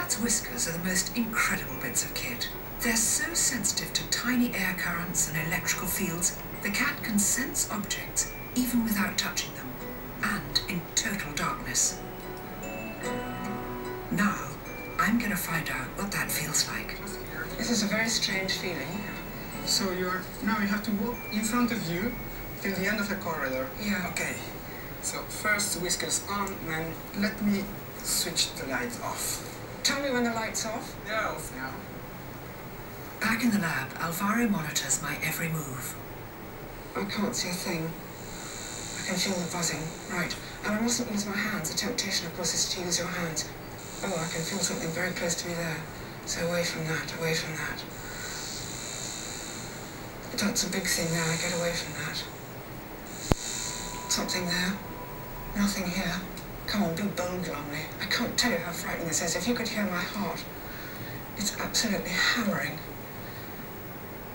cat's whiskers are the most incredible bits of kit. They're so sensitive to tiny air currents and electrical fields, the cat can sense objects even without touching them, and in total darkness. Now, I'm going to find out what that feels like. This is a very strange feeling. So now you have to walk in front of you till the end of the corridor. Yeah. Okay. So first whiskers on, then let me switch the light off. Tell me when the light's off. They're off now. Back in the lab, Alvaro monitors my every move. I can't see a thing. I can feel the buzzing. Right. And I mustn't use my hands. The temptation, of course, is to use your hands. Oh, I can feel something very close to me there. So away from that, away from that. That's a big thing there. I get away from that. Something there. Nothing here. Come on, be bold, Lumley. I can't tell you how frightening this is. If you could hear my heart. It's absolutely hammering.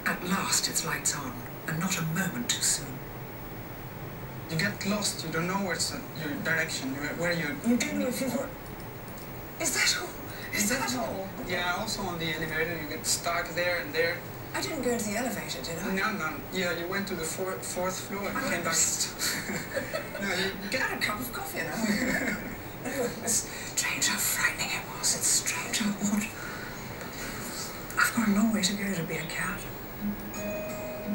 At last its lights on, and not a moment too soon. You get lost. You don't know where's your direction, where you... You do know if you've... Is that all? Is that all? Yeah, also on the elevator, you get stuck there and there. I didn't go into the elevator, did I? No. Yeah, you went to the fourth floor and came back. No, you Get a cup of coffee now. It's strange how frightening it was. It's strange how odd. I've got a long way to go to be a cat.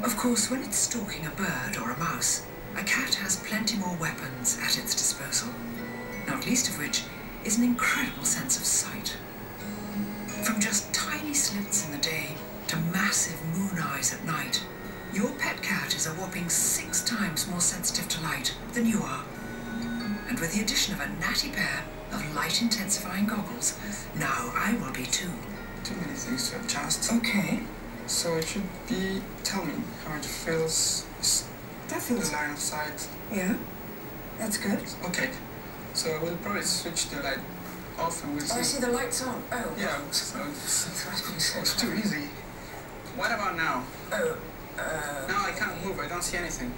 Of course, when it's stalking a bird or a mouse, a cat has plenty more weapons at its disposal, not least of which is an incredible sense of sight. From just tiny slits in the day to massive moon eyes at night, your pet cat is a whopping 6 times more sensitive to light than you are. And with the addition of a natty pair of light-intensifying goggles, now I will be too. Too many things to adjust. Okay. So it should be... Tell me how it feels. That feels... The line of sight. Yeah. That's good. Okay. So we'll probably switch the light off and we'll see. Oh, I see the lights on. Oh. Yeah, so it's too easy. What about now? Oh, Now I can't move, I don't see anything.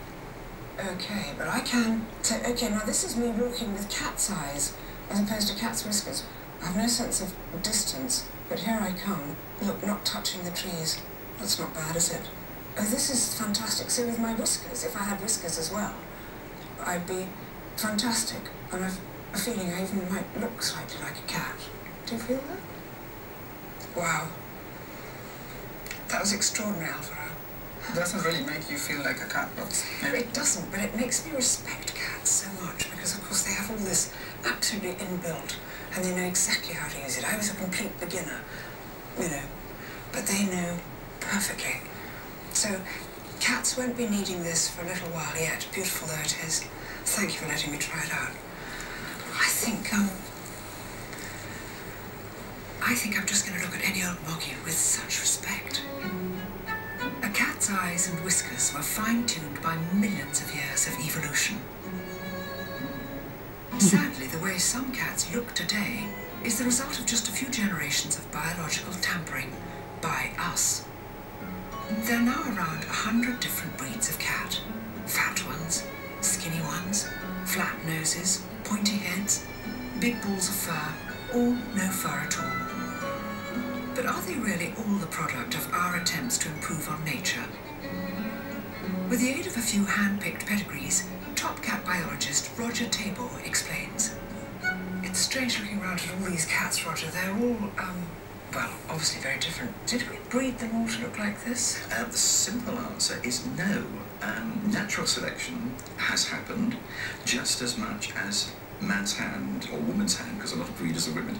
Okay, but I can... So, okay, now this is me walking with cat's eyes, as opposed to cat's whiskers. I have no sense of distance, but here I come. Look, not touching the trees. That's not bad, is it? Oh, this is fantastic. So with my whiskers, if I had whiskers as well, I'd be fantastic. And I've a feeling I even might look slightly like a cat. Do you feel that? Wow. That was extraordinary, Alvaro. It doesn't really make you feel like a cat, but maybe. It doesn't, but it makes me respect cats so much because, of course, they have all this absolutely inbuilt and they know exactly how to use it. I was a complete beginner, you know, but they know perfectly. So, cats won't be needing this for a little while yet, beautiful though it is. Thank you for letting me try it out. I think I'm just going to look at any old moggy with such respect. A cat's eyes and whiskers were fine-tuned by millions of years of evolution. Sadly, the way some cats look today is the result of just a few generations of biological tampering by us. There are now around 100 different breeds of cat. Fat ones, skinny ones, flat noses, pointy heads, big balls of fur, or no fur at all. But are they really all the product of our attempts to improve on nature? With the aid of a few hand-picked pedigrees, top cat biologist Roger Tabor explains. It's strange looking around at all these cats, Roger. They're all, well, obviously very different. Did we breed them all to look like this? The simple answer is no. Natural selection has happened just as much as man's hand or woman's hand, because a lot of breeders are women.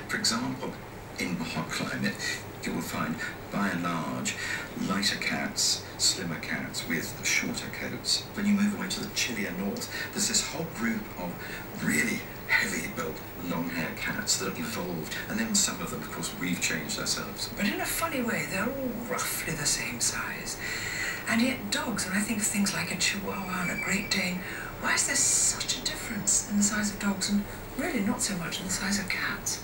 For example, in a hot climate, you will find, by and large, lighter cats, slimmer cats with shorter coats. When you move away to the chillier north, there's this whole group of really heavy-built, long-haired cats that have evolved, and then some of them, of course, we've changed ourselves. But in a funny way, they're all roughly the same size. And yet dogs, when I think of things like a Chihuahua and a Great Dane, why is there such a difference in the size of dogs and really not so much in the size of cats?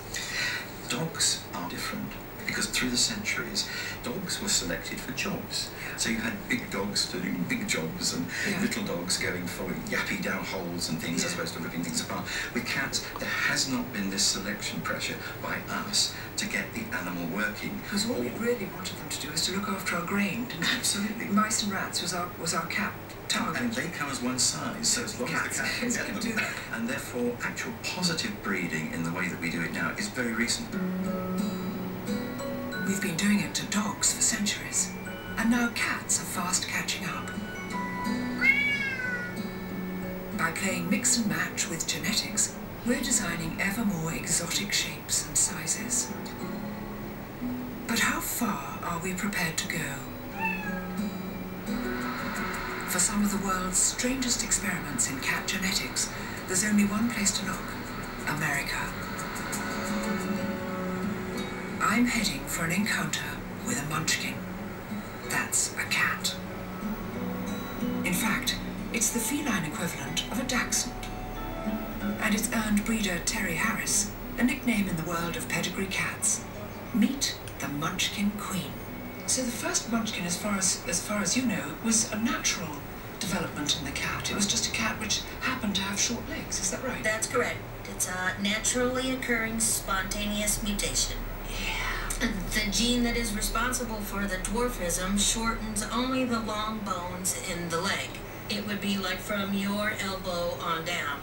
Dogs are different because through the centuries, dogs were selected for jobs. So you had big dogs doing big jobs and little dogs going for yapping down holes and things as opposed to ripping things apart. With cats, there has not been this selection pressure by us to get the animal working. Because all we really wanted them to do was to look after our grain, didn't we? Absolutely. Mice and rats was our cat target. And they come as one size, so as long as the cat can get them. do that. And therefore, actual positive breeding in the way that we do it now is very recent. We've been doing it to dogs for centuries, and now cats are fast catching up. By playing mix and match with genetics, we're designing ever more exotic shapes and sizes. But how far are we prepared to go? For some of the world's strangest experiments in cat genetics, there's only one place to look: America. I'm heading for an encounter with a munchkin. That's a cat. In fact, it's the feline equivalent of a dachshund. And it's earned breeder Terry Harris a nickname in the world of pedigree cats. Meet the Munchkin Queen. So the first munchkin, as far as you know, was a natural development in the cat. It was just a cat which happened to have short legs. Is that right? That's correct. It's a naturally occurring spontaneous mutation. Yeah. The gene that is responsible for the dwarfism shortens only the long bones in the leg. It would be like from your elbow on down.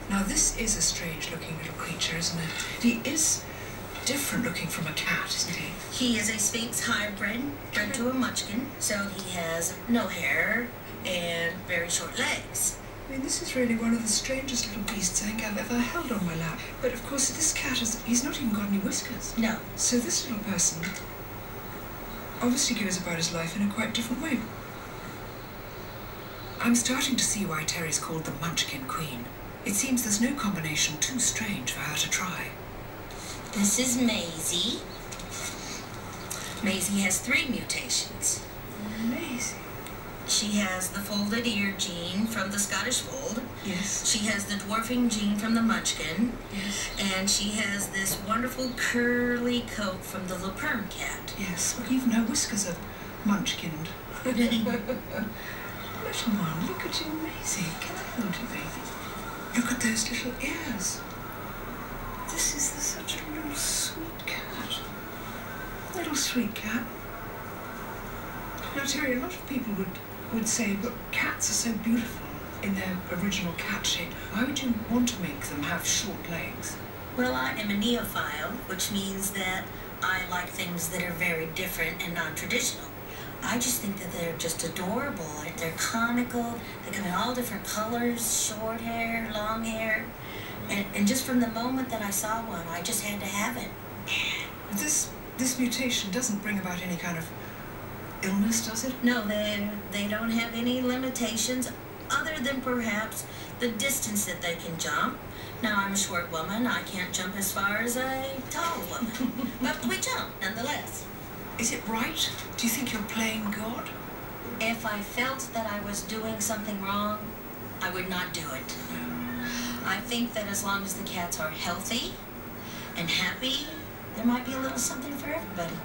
Now this is a strange looking little creature, isn't it? He is different looking from a cat, isn't he? He is a Sphinx hybrid, bred to a munchkin, so he has no hair and very short legs. I mean, this is really one of the strangest little beasts I think I've ever held on my lap. But of course, this cat he's not even got any whiskers. No. So this little person obviously goes about his life in a quite different way. I'm starting to see why Terry's called the Munchkin Queen. It seems there's no combination too strange for her to try. This is Maisie. Maisie has 3 mutations. Amazing. She has the folded ear gene from the Scottish Fold. Yes. She has the dwarfing gene from the Munchkin. Yes. And she has this wonderful curly coat from the Lepern cat. Yes. Well, even her whiskers are munchkined. Little one, look at you, Maisie. Can I hold you, baby? Look at those little ears. This is such a little sweet cat. Little sweet cat. Now, Terry, a lot of people would say, but cats are so beautiful in their original cat shape. Why would you want to make them have short legs? Well, I am a neophile, which means that I like things that are very different and non-traditional. I just think that they're just adorable. They're comical. They come in all different colors, short hair, long hair. And just from the moment that I saw one, I just had to have it. This mutation doesn't bring about any kind of illness, does it? No, they don't have any limitations other than perhaps the distance that they can jump. Now, I'm a short woman. I can't jump as far as a tall woman. But we jump, nonetheless. Is it right? Do you think you're playing God? If I felt that I was doing something wrong, I would not do it. I think that as long as the cats are healthy and happy, there might be a little something for everybody.